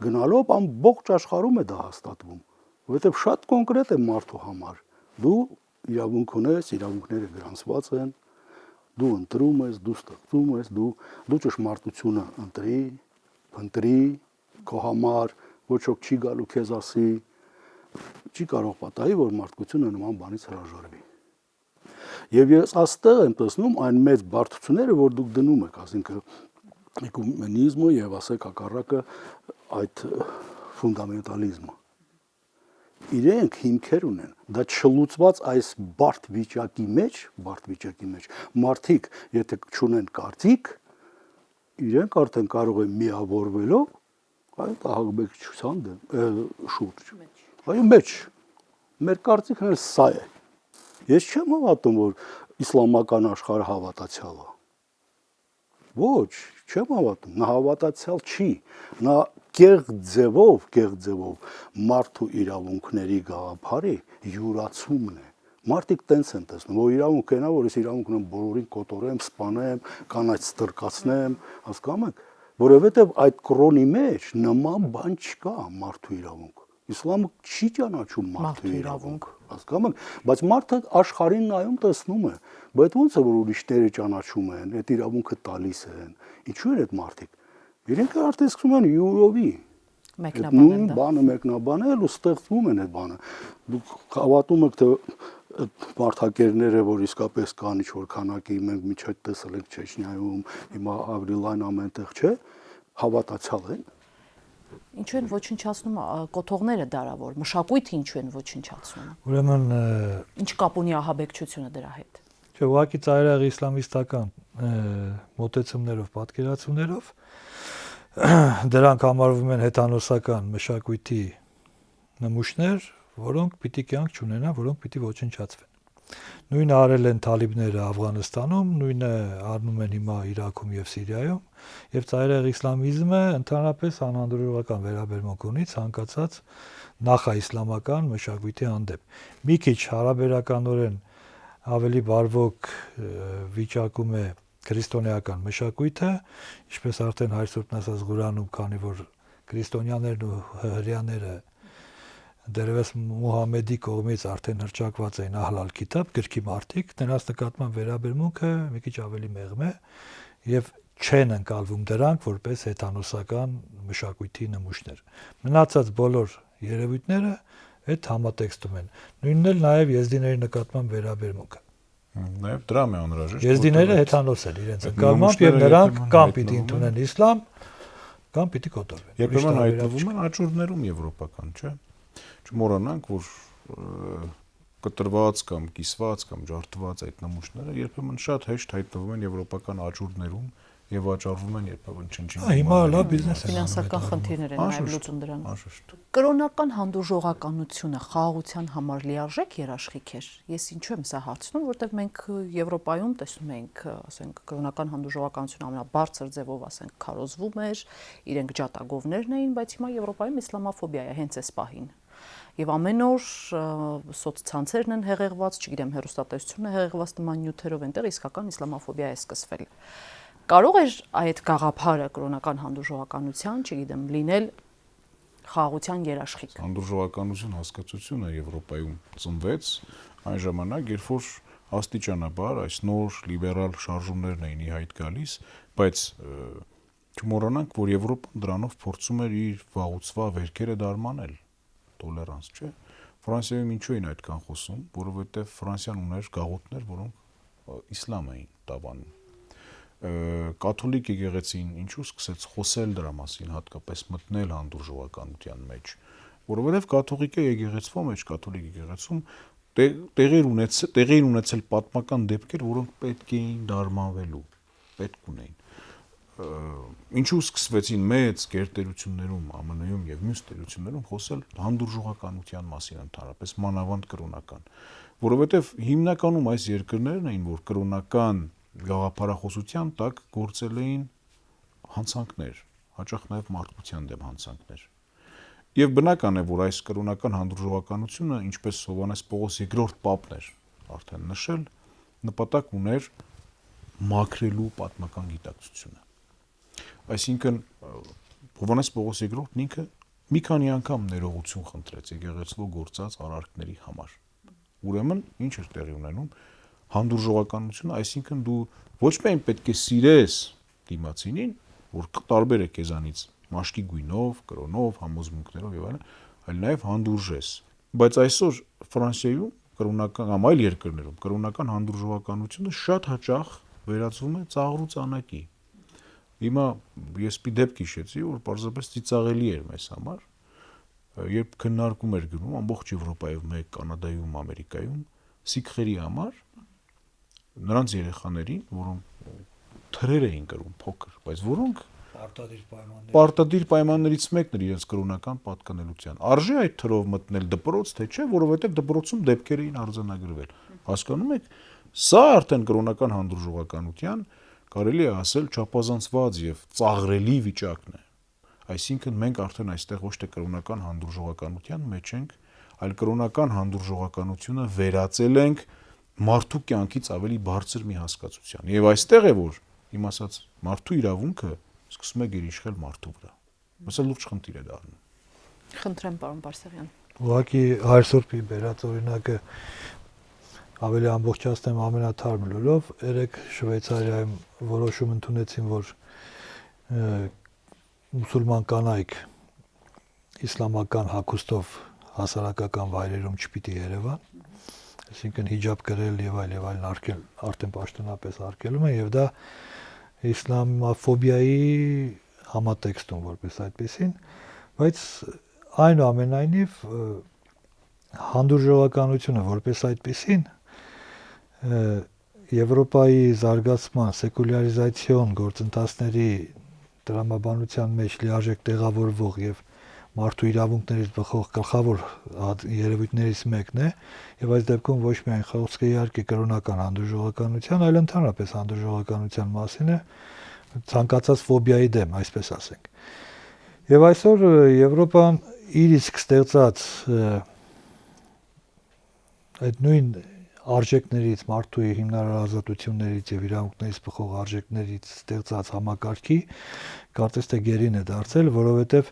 Գնալով ամբողջ աշխարհում է դա հաստատվում, որովհետև շատ կոնկրետ է մարդու համար։ Դու իրավունք ունես, իրավունքները գրանցված են, դու ընտրում ես, դու ստեղծում ես, դու ճշմարտությունը ընտրի, փնտրի քո համար, ոչ ոք չի գալու քեզ ասի, չի կարող պատահի, որ մարդկությունը նման բանից հրաժարվի։ Եվ ես աստեղ եմ տեսնում այն մեծ բարդությունները, որ դուք դնում եք, ասինքն էկումենիզմը եւ ասեք հակառակը այդ ֆունդամենտալիզմը։ Իրենք հիմքեր ունեն, դա չլուծված այս բարդ վիճակի մեջ, մարդիկ, եթե չունեն կարծիք, իրենք արդեն կարող են միավորվելով այդ ահաբեկչության շուրջ։ Այո, մեջ։ Մեր կարծիքն էլ սա է։ Ես չեմ հավատում, որ իսլամական աշխարհը հավատացյալ է։ Ոչ, չեմ հավատում, նա հավատացյալ չի, նա կեղծ ձևով մարդու իրավունքների գաղափարի յուրացումն է։ Մարդիկ տենց են տեսնում, որ իրավունք կենա, որ ես իրավունք ունեմ բոլորին կոտորեմ, սպանեմ, կանայք ստրկացնեմ, հասկանում եք, որովհետև այդ կրոնի մեջ նման բան չկա մարդու իրավունք։ Իսլամը չի ճանաչում մարդու իրավունք, հասկանում եք, բայց մարդը աշխարհին նայում տեսնում է, բայց ո՞նց է որ ուրիշները ճանաչում են, այդ իրավունքը տալիս են։ Ինչու են այդ մարդիկ։ Իրենք արդեն սկսում են յուրովի նույն բանը մեկնաբանել ու ստեղծվում են այդ բանը։ Դուք հավատում եք թե այդ մարդակերները, որ իսկապես կան ինչ-որ քանակի, մենք միջոց տեսել ենք Չեչնիայում, հիմա ավելի լայն ամենտեղ չէ, հավատացյալ են։
Ինչու են ոչնչացնում կոթողները դարավոր, մշակույթը ինչու են ոչնչացնում։
Ուրեմն
ինչ կապ ունի ահաբեկչությունը դրա հետ։
Չէ, ուղղակի ծայրահեղ իսլամիստական մոտեցումներով, պատկերացումներով դրանք համարվում են հեթանոսական մշակույթի նմուշներ, որոնք պիտի կյանք չունենան, որոնք պիտի ոչնչացվեն։ Նույնը արել են թալիբները Աֆղանստանում, նույնը արնում են հիմա Իրաքում եւ Սիրիայում, եւ ծայրահեղ իսլամիզմը ընդհանրապես անհանդուրժողական վերաբերմունք ունի ցանկացած նախաիսլամական մշակույթի հանդեպ։ Մի քիչ հարաբերականորեն ավելի բարվոք վիճակում է քրիստոնեական մշակույթը, ինչպես արդեն Հայր Սուրբն ասած Ղուրանում, քանի որ քրիստոնյաներն ու հրեաները դերևս Մուհամեդի կողմից արդեն հռչակված էին Ահլալ Քիթաբ, գրքի մարդիկ, նրանց նկատմամբ վերաբերմունքը մի քիչ ավելի մեղմ է եւ չեն ընկալվում դրանք որպես հեթանոսական մշակույթի նմուշներ։ Մնացած բոլոր երևույթները այդ համատեքստում են։ Նույնն էլ նաեւ եզդիների նկատմամբ վերաբերմունքը։
Նաև դրամ է անհրաժեշտ։
Եզդիները հեթանոս են իրենց ընկալմամբ եւ նրանք կամ պիտի ընդունեն իսլամ, կամ պիտի կոտորվեն։
Երբեմն հայտնվում են աճուրներում եվրոպական, չէ՞։ Չմոռանանք, որ կտրված կամ կիսված կամ ջարդված այդ նմուշները երբեմն շատ հեշտ հայտնվում են եվրոպական աճուրներում եւ վաճառվում են երբեմն չնչին։
Հիմա լավ բիզնես է։
Ֆինանսական խնդիրներ են նաև լուծում դրանով։
Անշուշտ։
Կրոնական հանդուրժողականությունը խաղաղության համար լիարժեք երաշխիք էր։ Ես ինչու եմ սա հարցնում, որտեղ մենք Եվրոպայում տեսնում ենք, ասենք, կրոնական հանդուրժողականությունը ամենաբարձր ձևով, ասենք, քարոզվում էր, իրենք ջատագովներն էին, բայց հիմա Եվրոպայում իսլամաֆոբիա է հենց այս պահին։ Եվ ամեն օր սոցցանցերն են հեղեղված, չգիտեմ, հեռուստատեսությունն է հեղեղված նման նյութերով, այնտեղ իսկական իսլամաֆոբիա է սկսվել։ Կարող էր այդ գաղափարը կրոնական հանդուրժողականության, չգիտեմ, լինել խաղաղության երաշխիք։
Հանդուրժողականություն հասկացությունը Եվրոպայում ծնվեց այն ժամանակ, երբ որ աստիճանաբար այս նոր լիբերալ շարժումներն էին ի հայտ գալիս, բայց չմոռանանք, որ Եվրոպան դրանով փորձում էր իր վաղուցվա վերքերը դարմանել, տոլերանս, չէ՞։ Ֆրանսիայում ինչու էին այդքան խոսում, որովհետև Ֆրանսիան ուներ գաղութներ, որոնք իսլամ էին տաբանում։ Կաթոլիկ եկեղեցին ինչու սկսեց խոսել դրա մասին, հատկապես մտնել հանդուրժողականության մեջ, որովհետև կաթողիկե եկեղեցվո մեջ, կաթոլիկ եկեղեցում տեղի ունեցել պատմական դեպքեր, որոնք պետք էին դարմանվելու, պետք ունեին։ Ինչու սկսվեցին մեծ գերտերություններում, ԱՄՆ-ում եւ մյուս տերություններում խոսել հանդուրժողականության մասին ընդհանրապես, մանավանդ կրոնական, որովհետեւ հիմնականում այս երկրներն էին, որ կրոնական գաղափարախոսության տակ գործել էին հանցանքներ, հաճախ նաեւ մարդկության դեմ հանցանքներ։ Եվ բնական է, որ այս կրոնական հանդուրժողականությունը, ինչպես Հովհաննես Պողոս II պապն էր արդեն նշել, նպատակ ուներ մաքրելու պատմական գիտակցությունը։ Այսինքն Հովհաննես Պողոս II-ն ինքը մի քանի անգամ ներողություն խնդրեց եկեղեցու գործած արարքների համար։ Ուրեմն ինչ էր տեղի ունենում հանդուրժողականությունը, այսինքն դու ոչ միայն պետք է սիրես դիմացինին, որ տարբեր է քեզանից մաշկի գույնով, կրոնով, համոզմունքներով եւ այլն, այլ նաեւ հանդուրժես։ Բայց այսօր Ֆրանսիայում կրոնական կամ այլ երկրներում կրոնական հանդուրժողականությունը շատ հաճախ վերածվում է ծաղրու ծանակի։ Հիմա ես մի դեպք հիշեցի, որ պարզապես ծիծաղելի էր մեզ համար, երբ քննարկում էր գնում ամբողջ Եվրոպայում, մեկ Կանադայում, Ամերիկայում, սիկխերի համար նրանց երեխաներին, որոնք թրեր էին կրում փոքր, բայց որոնք պարտադիր պայմաններից մեկն էր իրենց կրոնական պատկանելության։ Արժե այդ թրով մտնել դպրոց, թե չէ, որովհետև դպրոցում դեպքեր էին արձանագրվել։ Հասկանում եք, սա արդեն կրոնական հանդուրժողականության կարելի է ասել չափազանցված եւ ծաղրելի վիճակն է։ Այսինքն մենք արդեն այստեղ ոչ թե կրոնական հանդուրժողականության մեջ ենք, այլ կրոնական հանդուրժողականությունը վերածել ենք մարդու կյանքից ավելի բարձր մի հասկացության։ Եվ այստեղ է, որ իմ ասած մարդու իրավունքը սկսում է գերիշխել մարդու վրա։ Մսը լուրջ խնդիր է դառնում։
Խնդրեմ, պարոն Բարսեղյան։
Ուղղակի Հայր Սուրբի բերած օրինակը ավելի ամբողջացնեմ ամենաթարմ լուրով, երեք Շվեյցարիայում որոշում ընդունեցին, որ մուսուլման կանայք իսլամական հագուստով հասարակական վայրերում չպիտի երևան, այսինքն հիջաբ կրել եւ այլն արդեն պաշտոնապես արգելում են եւ դա իսլամաֆոբիայի համատեքստում որպես այդպեսին, բայց այնուամենայնիվ հանդուրժողականությունը որպես այդպեսին Եվրոպայի զարգացման սեկուլյարիզացիոն գործընթացների տրամաբանության մեջ լիարժեք տեղավորվող եւ մարդու իրավունքներից բխող գլխավոր երևույթներից մեկն է, եւ այս դեպքում ոչ միայն խոսքը իհարկե կրոնական հանդուրժողականության, այլ ընդհանրապես հանդուրժողականության մասին է, ցանկացած ֆոբիայի դեմ, այսպես ասենք։ Եվ այսօր Եվրոպան իր իսկ ստեղծած այդ նույն արժեքներից, մարդու հիմնարար ազատություններից եւ իրավունքներից բխող արժեքներից ստեղծած համակարգի կարծես թե գերին է դարձել, որովհետեւ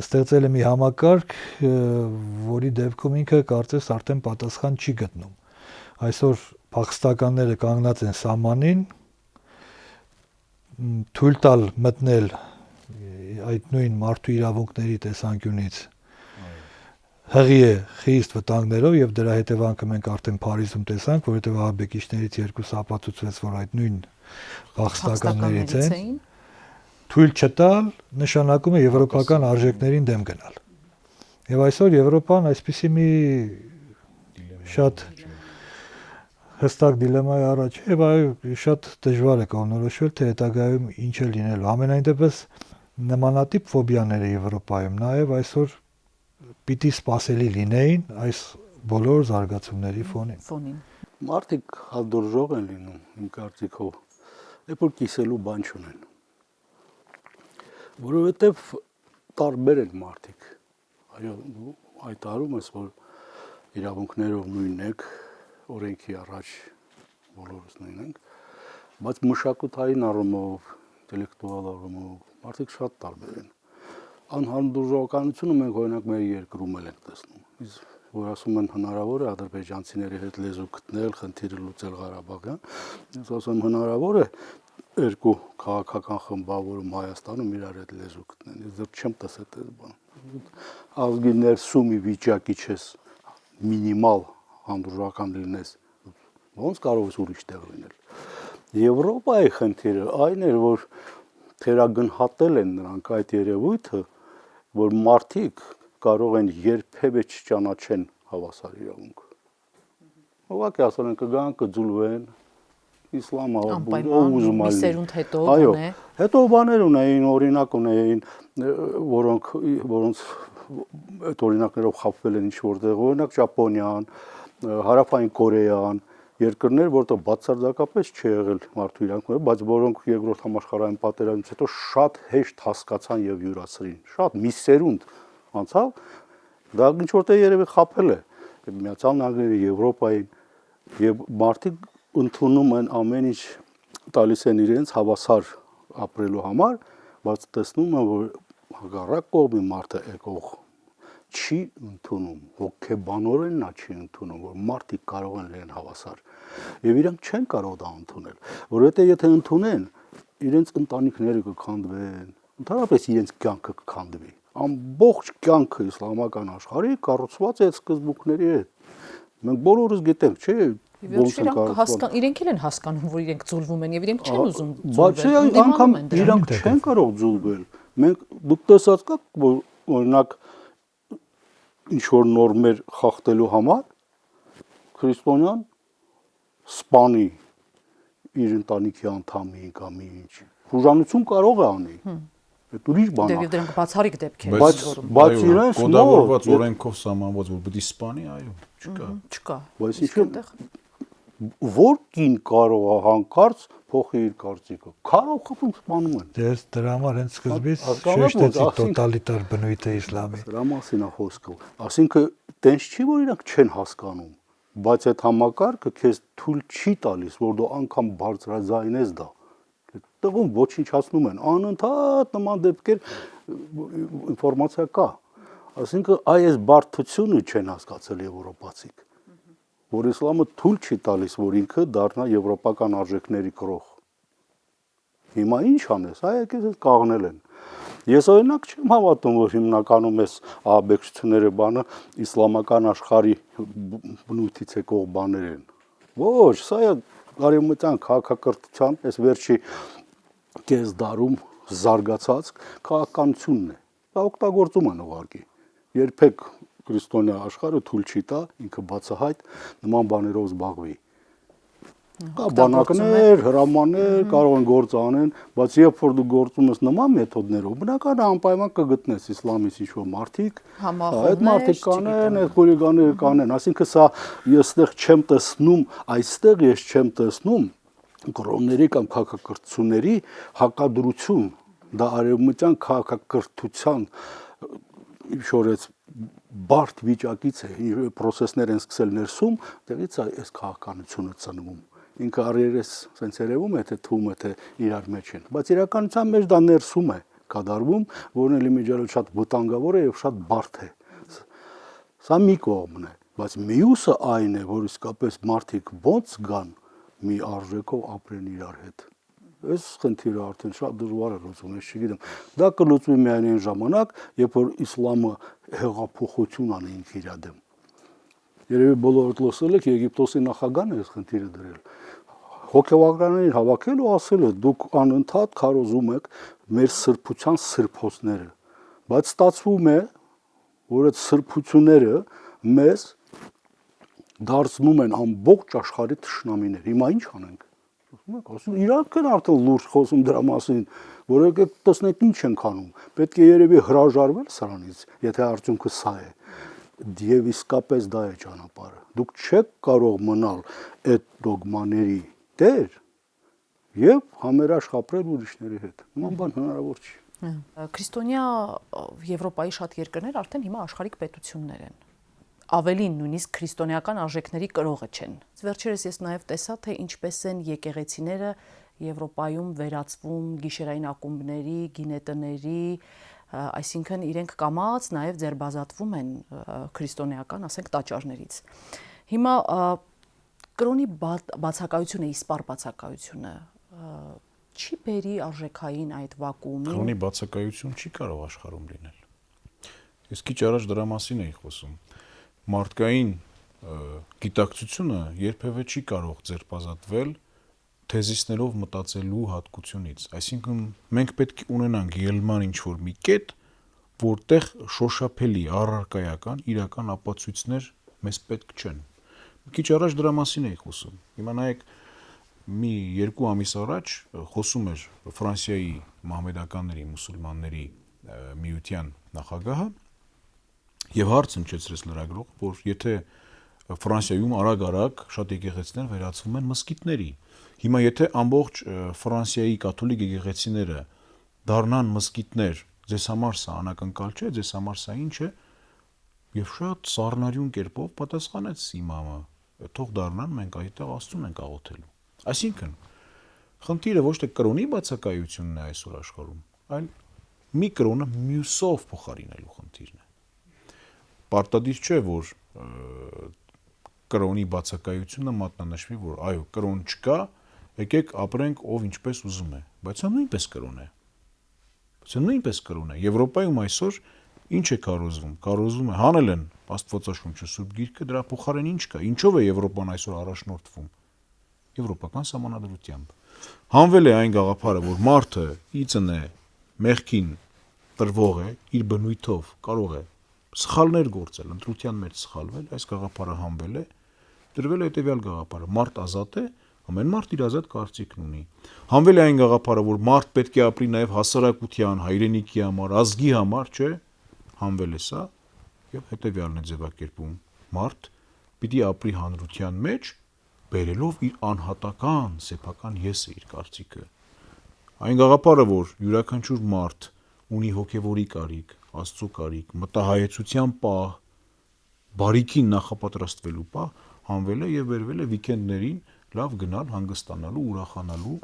ստեղծել է մի համակարգ, որի դեպքում ինքը կարծես արդեն պատասխան չի գտնում։ Այսօր փախստականները կանգնած են սահմանին, թույլ տալ մտնել այդ նույն մարդու իրավունքների տեսանկյունից հղի է խիստ վտանգներով եւ դրա հետևանքը մենք արդեն Փարիզում տեսանք, որովհետեւ ահաբեկիչներից երկուսը ապացուցվեց, որ այդ նույն փախստականներից են։ Թույլ չտալ նշանակում է եվրոպական արժեքներին դեմ գնալ։ Եվ այսօր Եվրոպան այսպիսի մի շատ հստակ դիլեմայի առաջ է, եւ այո, շատ դժվար է կողմնորոշվել, թե հետագայում ինչ է լինելու։ Ամենայն դեպս նմանատիպ ֆոբիաները Եվրոպայում նաեւ այսօր պիտի սпасելի լինեին այս բոլոր զարգացումների ֆոնին։
Մարդիկ հանդուրժող են լինում, իմ կարծիքով, երբ որ կիսելու բան չունեն։ Որովհետև տարբեր են մարդիկ։ Այո, հայտարարում ես, որ իրավունքներով նույնն եք, օրենքի առաջ բոլորս նույն ենք, բայց մշակութային առումով, ինտելեկտուալ առումով մարդիկ շատ տարբեր են։ Անհանդուրժողականությունը մենք օրինակ մեր երկրում էլ ենք տեսնում։ Իսկ որ ասում են հնարավոր է ադրբեջանցիների հետ լեզու գտնել, խնդիրը լուծել Ղարաբաղյան, ես ասում եմ հնարավոր է երկու քաղաքական խմբավորում Հայաստանում իրար հետ լեզու գտնեն։ Ես դեռ չեմ տեսել այդ բանը։ Ազգի ներսում մի վիճակի չես մինիմալ հանդուրժողական լինես, ոնց կարող ես ուրիշ տեղ լինել։ Եվրոպայի խնդիրը այն էր, որ թերագնահատել են նրանք այդ երևույթը, որ մարդիկ կարող են երբևէ չճանաչեն հավասար իրավունք։ Ուղղակի ասել են կգան, կձուլվեն, իսլամը ուզում է
սերունդ հետո
այո, հետո բաներ ունեին, օրինակ ունեին, որոնց այդ օրինակներով խաբվել են ինչ-որտեղ, օրինակ Ճապոնիան, Հարավային Կորեան, երկրներ, որտեղ բացարձակապես չի եղել մարդու իրավունքները, բայց որոնք երկրորդ համաշխարհային պատերազմից հետո շատ հեշտ հասկացան եւ յուրացրին։ Շատ մի սերունդ անցավ, դա ինչ որտեղ երևի խաբել է Միացյալ Նահանգների, Եվրոպային եւ մարդիկ ընդունում են ամեն ինչ տալիս են իրենց հավասար ապրելու համար, բայց տեսնում են, որ հակառակ կողմի մարդը եկող չի ընդունում, հոգեբանորեն նա չի ընդունում, որ մարդիկ կարող են լինել հավասար։ Եվ իրանք չեն կարող դա ընդունել, որովհետեւ եթե ընդունեն, իրենց ընտանիքները կքանդվեն, ընդհանրապես իրենց կյանքը կքանդվի։ Ամբողջ կյանքը իսլամական աշխարհի կառուցված է այդ սկզբունքների հետ։ Մենք բոլորս գիտենք, չէ՞,
իրենք էլ են հասկանում, որ իրենք ձուլվում են եւ իրենք չեն ուզում
բայց անգամ իրանք չեն կարող ձուլվել։ Մենք դուք տեսած կաք, որ օրինակ ինչ որ նորմեր խախտելու համար քրիստոնյան սպանի իր ընտանիքի անդամին կամ ինչ խուժանություն կարող է անի։ Այդ ուրիշ բան է։
Դե դրանք բացառիկ դեպքեր
են։
Բայց իրենց
կոդավորված օրենքով սահմանված որ պիտի սպանի, այո,
չկա։
Բայց ինչու՞ որ կին կարող է հանկարծ փոխի իր կարծիքը։ Կարող խփում սպանում են։
Դες դրա համար հենց սկզբից շեշտեցի տոտալիտար բնույթը իսլամի։
Դրա մասին է խոսքը։ Այսինքն տենց չի որ իրանք չեն հասկանում, բայց այդ համակարգը քեզ թույլ չի տալիս, որ դու անգամ բարձրաձայնես դա։ Այդտեղում ոչնչացնում են, անընդհատ նման դեպքեր ինֆորմացիա կա։ Այսինքն այս բարդությունը չեն հասկացել եվրոպացիք, որ իսլամը թույլ չի տալիս, որ ինքը դառնա եվրոպական արժեքների կրող։ Հիմա ինչ անես, եկես այդ կաղնել են։ Ես օրինակ չեմ հավատում, որ հիմնականում էս ահաբեկչությունները բանը իսլամական աշխարհի բնույթից եկող բաներ են։ Ոչ, սա է արևմտյան քաղաքակրթության, այս վերջի կես դարում զարգացած քաղաքականությունն է։ Դա օգտագործում են ուղղակի։ Երբեք քրիստոնյա աշխարհը թույլ չի տա ինքը բացահայտ նման բաներով զբաղվի։ Կա բանակներ, հրամաններ, կարող են գործ անեն, բայց երբ որ դու գործում ես նման մեթոդներով, բնական է անպայման կգտնես իսլամից ինչ-որ մարդիկ, այդ մարդիկ կանեն, այդ խուլիգանները կանեն, այսինքն սա ես այստեղ չեմ տեսնում, այստեղ ես չեմ տեսնում կրոնների կամ քաղաքակրթությունների հակադրություն, դա արևմտյան քաղաքակրթության ինչ-որ բարդ վիճակից է, պրոցեսներ են սկսել ներսում, դեղից է այս քաղաքականությունը ծնվում։ Ինքը առերես սենց երևում է, թե թվում է, թե իրար մեջ են, բայց իրականության մեջ դա ներսում է կատարվում, որն էլի միջալով շատ վտանգավոր է եւ շատ բարդ է։ Սա մի կողմն է, բայց մյուսը այն է, որ իսկապես մարդիկ ոնց գան մի արժեքով ապրեն իրար հետ։ Այս խնդիրը արդեն շատ դժվար է լուծվում, ես չգիտեմ։ Դա կլուծվի միայն այն ժամանակ, երբ որ իսլամը հեղափոխություն անի ինքը իր դեմ։ Երևի բոլորդ լսել եք Եգիպտոսի նախագահն է այս խնդիրը դրել։ Հոգեվարներին հավաքել ու ասել է դուք անընդհատ քարոզում եք մեր սրբության սրբոցները, բայց ստացվում է, որ այդ սրբությունները մեզ դարձնում են ամբողջ աշխարհի թշնամիներ։ Հիմա ինչ անենք։ Իրանք են արդեն լուրջ խոսում դրա մասին, որ եկեք տեսնենք ինչ են անում։ Պետք է երևի հրաժարվել սրանից, եթե արդյունքը սա է։ Եվ իսկապես դա է ճանապարհը։ Դուք չեք կարող մնալ այդ դոգմաների տեր եւ համերաշխ ապրել ուրիշների հետ։ Նման բան հնարավոր չի։
Քրիստոնյա Եվրոպայի շատ երկրներ արդեն հիմա աշխարհիկ պետություններ են։ Ավելին նույնիսկ քրիստոնեական արժեքների կրողը չեն։ Վերջերս ես նաև տեսա, թե ինչպես են եկեղեցիները Եվրոպայում վերածվում գիշերային ակումբների, գինետների, այսինքն իրենք կամաց նաև ձերբազատվում են քրիստոնեական, ասենք, տաճարներից։ Հիմա կրոնի բացակայությունը, իսպառ բացակայությունը չի բերի արժեքային այդ վակուումին։
Կրոնի բացակայություն չի կարող աշխարհում լինել։ Ես քիչ առաջ դրա մասին էի խոսում։ Մարդկային գիտակցությունը երբևէ չի կարող ձերբազատվել թեզիսներով մտածելու հատկությունից, այսինքն մենք պետք է ունենանք ելման ինչ-որ մի կետ, որտեղ շոշափելի առարկայական իրական ապացույցներ մեզ պետք չեն։ Մի քիչ առաջ դրա մասին էի խոսում։ Հիմա նայեք, մի 2 ամիս առաջ խոսում էր Ֆրանսիայի մահմեդականների, մուսուլմանների միության նախագահը եւ հարց հնչեցրեց լրագրող, որ եթե Ֆրանսիայում արագ-արագ շատ եկեղեցիներ վերածվում են մզկիթների, հիմա եթե ամբողջ Ֆրանսիայի կաթոլիկ եկեղեցիները դառնան մզկիթներ, ձեզ համար սա անակնկալ չէ, ձեզ համար սա ինչ է, եւ շատ սառնարյուն կերպով պատասխանեց իմամը, թող դառնան, մենք այդտեղ Աստծուն ենք աղոթելու։ Այսինքն, խնդիրը ոչ թե կրոնի բացակայությունն է այսօր աշխարհում, այլ մի կրոնը մյուսով փոխարինելու խնդիրն է։ Պարտադիր չէ, որ կրոնի բացակայությունը մատնանշվի, որ այո, կրոն չկա, եկեք ապրենք ով ինչպես ուզում է, բայց դա նույնպես կրոն է։ Սա նույնպես կրոն է։ Եվրոպայում այսօր ինչ է քարոզվում։ Քարոզվում է, հանել են Աստվածաշունչը, Սուրբ Գիրքը, դրա փոխարեն ինչ կա։ Ինչով է Եվրոպան այսօր առաջնորդվում։ Եվրոպական սահմանադրությամբ։ Հանվել է այն գաղափարը, որ մարդը իծն է, մեղքին տրվող է, իր բնույթով կարող է սխալներ գործել, ընտրության մեջ սխալվել, այս գաղափարը հանվել է, դրվել է հետևյալ գաղափարը. մարդ ազատ է, ամեն մարդ իր ազատ կարծիքն ունի։ Հանվել է այն գաղափարը, որ մարդ պետք է ապրի նաև հասարակության, հայրենիքի համար, ազգի համար, չէ, հանվել է սա, եւ հետևյալն է ձևակերպում. մարդ պիտի ապրի հանրության մեջ, բերելով իր անհատական, սեփական եսը, իր կարծիքը։ Այն գաղափարը, որ յուրաքանչյուր մարդ ունի հոգևորի կարիք, Աստծո կարիք, մտահայեցության պահ, բարիքին նախապատրաստվելու պահ, հանվել է եւ վերվել է վիկենդներին լավ գնալ, հանգստանալու, ուրախանալու,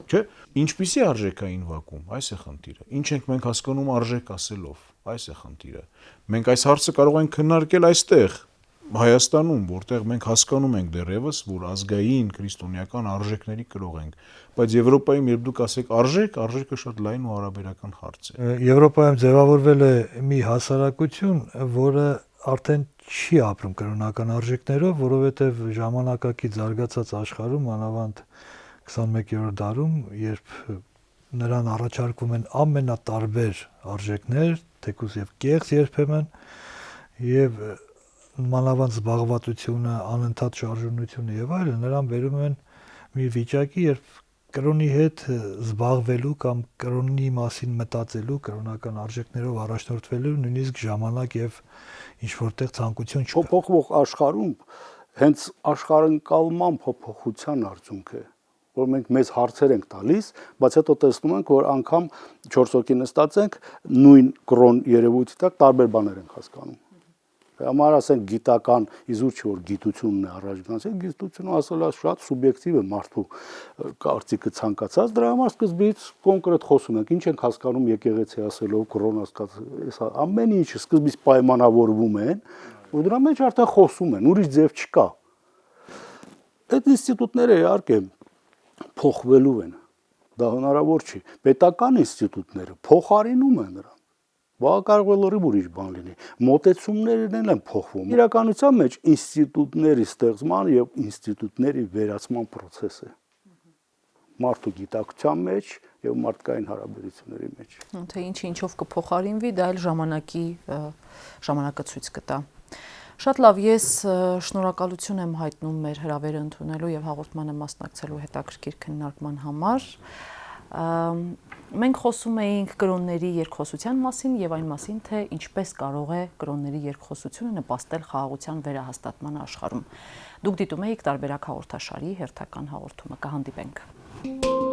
չէ՞։ Ինչպիսի արժեքային վակուում, այս է խնդիրը։ Ինչ ենք մենք հասկանում արժեք ասելով, այս է խնդիրը։ Մենք այս հարցը կարող ենք քննարկել այստեղ, Հայաստանում, որտեղ մենք հասկանում ենք դեռևս, որ ազգային քրիստոնեական արժեքների կրող ենք, բայց Եվրոպայում երբ դուք ասեք արժեք, արժեքը շատ լայն ու հարաբերական հարց է։
Եվրոպայում ձևավորվել է մի հասարակություն, որը արդեն չի ապրում կրոնական արժեքներով, որովհետև ժամանակակից զարգացած աշխարհում, անավանդ 21-րդ դարում, երբ նրան առաջարկվում են ամենատարբեր արժեքներ, թեկուզ եւ կեղծ երբեմն, եւ մանավանդ զբաղվածությունը, անընդհատ շարժունությունը եւ այլն, նրան բերում են մի վիճակի, երբ կրոնի հետ զբաղվելու կամ կրոնի մասին մտածելու, կրոնական արժեքներով առաջնորդվելու նույնիսկ ժամանակ եւ ինչ որտեղ ցանկություն չկա։
Փոփոխվող աշխարհում հենց աշխարհընկալման փոփոխության արդյունք է, որ մենք մեզ հարցեր ենք տալիս, բայց հետո տեսնում ենք, որ անգամ 4 հոգի նստած ենք, նույն կրոն երևույթի տակ տարբեր բաներ ենք հասկանում։ Համար ասենք գիտական իզուր չի որ գիտությունն է առաջ գնացել, գիտությունը ասելա շատ սուբյեկտիվ է մարդու կարծիքը ցանկացած, դրա համար սկզբից կոնկրետ խոսում ենք, ինչ ենք հասկանում եկեղեցի ասելով, կրոն ասած, ամեն ինչը սկզբից պայմանավորվում են, ու դրա մեջ արդեն խոսում են, ուրիշ ձև չկա։ Այդ ինստիտուտները իհարկե փոխվելու են, դա հնարավոր չի։ Պետական ինստիտուտները փոխարինում են նրան։ Կարող է լրիվ ուրիշ բան լինի։ Մոտեցումներն են փոխվում։ Իրականության մեջ ինստիտուտների ստեղծման եւ ինստիտուտների վերացման process է։ Մարդու գիտակցության մեջ եւ մարդկային հարաբերությունների մեջ։
Թե ինչով կփոխարինվի, դա էլ ժամանակը ցույց կտա։ Շատ լավ, ես շնորհակալություն եմ հայտնում մեր հրավերը ընդունելու եւ հաղորդմանը մասնակցելու հետաքրքիր քննարկման համար։ Մենք խոսում էինք կրոնների երկխոսության մասին եւ այն մասին, թե ինչպես կարող է կրոնների երկխոսությունը նպաստել խաղաղության վերահաստատման աշխարհում։ Դուք դիտում եք տարբերակ հաղորդաշարի հերթական հաղորդումը։ Կհանդիպենք։